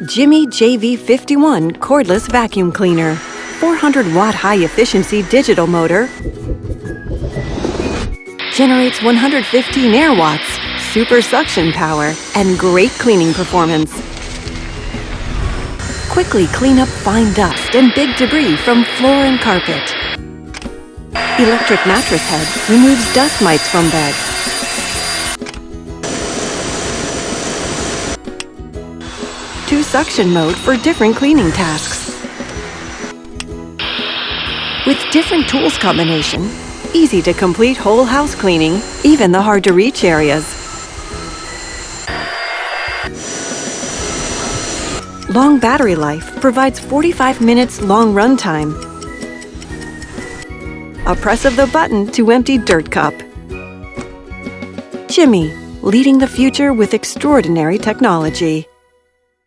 JIMMY JV51 cordless vacuum cleaner. 400-watt high-efficiency digital motor. Generates 115 air watts, super suction power, and great cleaning performance. Quickly clean up fine dust and big debris from floor and carpet. Electric mattress head removes dust mites from bed. Two suction mode for different cleaning tasks. With different tools combination, easy to complete whole house cleaning, even the hard-to-reach areas. Long battery life provides 45 minutes long run time. A press of the button to empty dirt cup. JIMMY, leading the future with extraordinary technology.